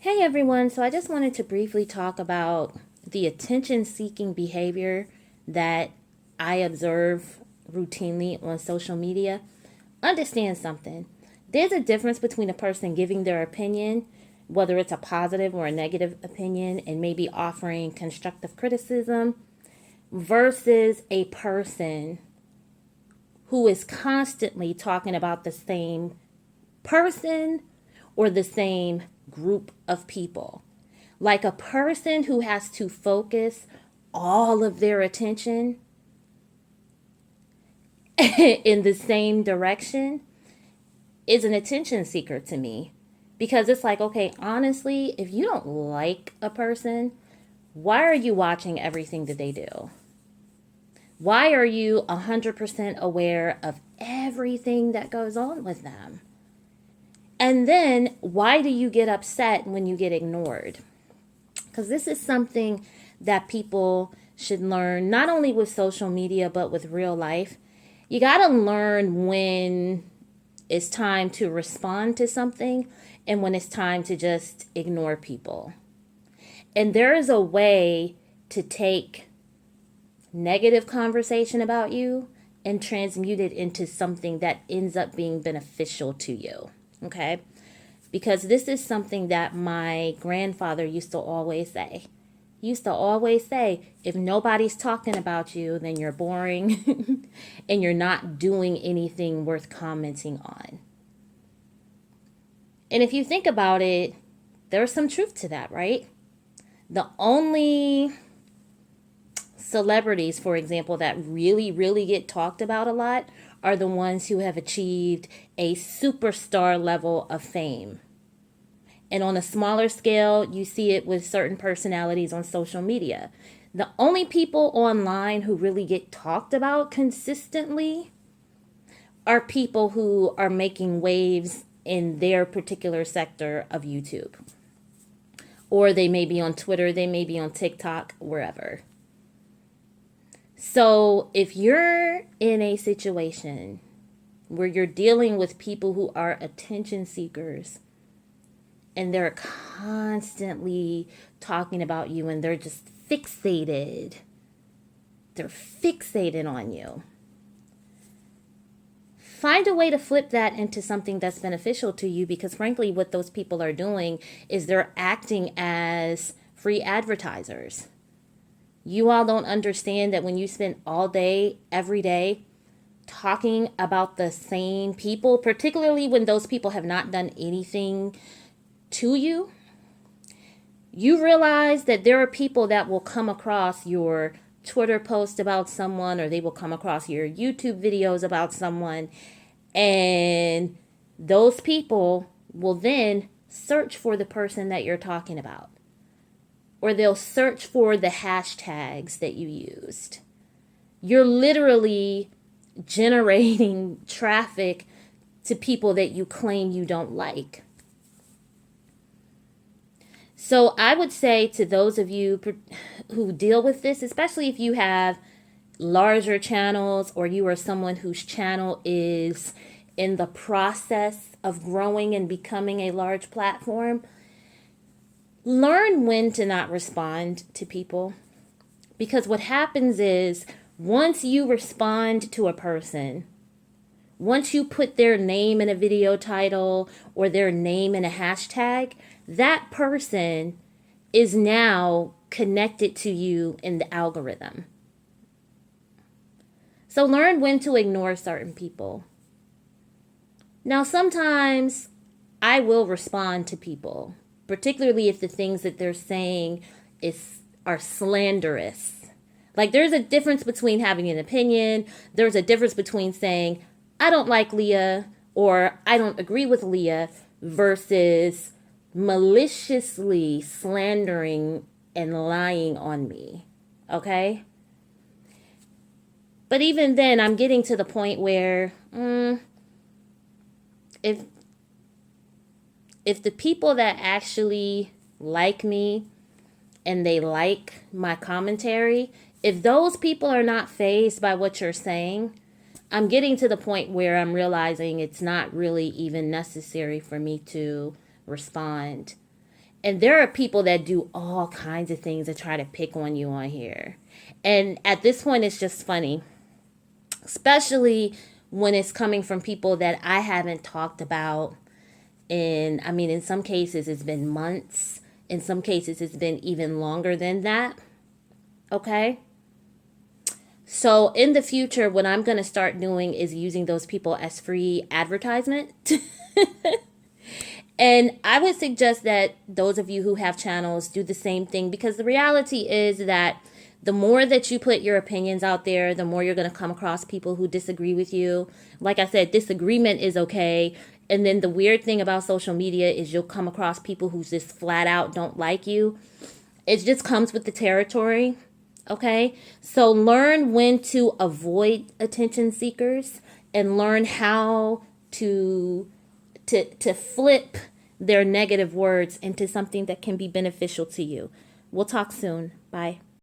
Hey everyone, so I just wanted to briefly talk about the attention seeking behavior that I observe routinely on social media. Understand something. There's a difference between a person giving their opinion, whether it's a positive or a negative opinion, and maybe offering constructive criticism, versus a person who is constantly talking about the same person or the same group of people. Like a person who has to focus all of their attention in the same direction is an attention seeker to me. Because it's like, okay, honestly, if you don't like a person, why are you watching everything that they do? Why are you 100% aware of everything that goes on with them? And then why do you get upset when you get ignored? Because this is something that people should learn, not only with social media, but with real life. You got to learn when it's time to respond to something and when it's time to just ignore people. And there is a way to take negative conversation about you and transmute it into something that ends up being beneficial to you. Okay? Because this is something that my grandfather used to always say. He used to always say, if nobody's talking about you, then you're boring and you're not doing anything worth commenting on. And if you think about it, there's some truth to that, right? The only celebrities, for example, that really get talked about a lot are the ones who have achieved a superstar level of fame. And on a smaller scale, you see it with certain personalities on social media. The only people online who really get talked about consistently are people who are making waves in their particular sector of YouTube. Or they may be on Twitter, they may be on TikTok, wherever. So if you're in a situation where you're dealing with people who are attention seekers and they're constantly talking about you and they're just fixated, they're fixated on you, find a way to flip that into something that's beneficial to you, because frankly what those people are doing is they're acting as free advertisers. You all don't understand that when you spend all day, every day, talking about the same people, particularly when those people have not done anything to you, you realize that there are people that will come across your Twitter post about someone, or they will come across your YouTube videos about someone, and those people will then search for the person that you're talking about. Or they'll search for the hashtags that you used. You're literally generating traffic to people that you claim you don't like. So I would say to those of you who deal with this, especially if you have larger channels or you are someone whose channel is in the process of growing and becoming a large platform, learn when to not respond to people. Because what happens is once you respond to a person, once you put their name in a video title or their name in a hashtag, that person is now connected to you in the algorithm. So learn when to ignore certain people. Now, sometimes I will respond to people, particularly if the things that they're saying are slanderous. Like, there's a difference between having an opinion. There's a difference between saying, I don't like Leah, or I don't agree with Leah, versus maliciously slandering and lying on me. Okay? But even then, I'm getting to the point where if the people that actually like me and they like my commentary, if those people are not fazed by what you're saying, I'm getting to the point where I'm realizing it's not really even necessary for me to respond. And there are people that do all kinds of things to try to pick on you on here. And at this point, it's just funny, especially when it's coming from people that I haven't talked about. And I mean, in some cases, it's been months. In some cases, it's been even longer than that. Okay. So in the future, what I'm going to start doing is using those people as free advertisement. And I would suggest that those of you who have channels do the same thing, because the reality is that the more that you put your opinions out there, the more you're going to come across people who disagree with you. Like I said, disagreement is okay. And then the weird thing about social media is you'll come across people who just flat out don't like you. It just comes with the territory. Okay. So learn when to avoid attention seekers and learn how to flip their negative words into something that can be beneficial to you. We'll talk soon. Bye.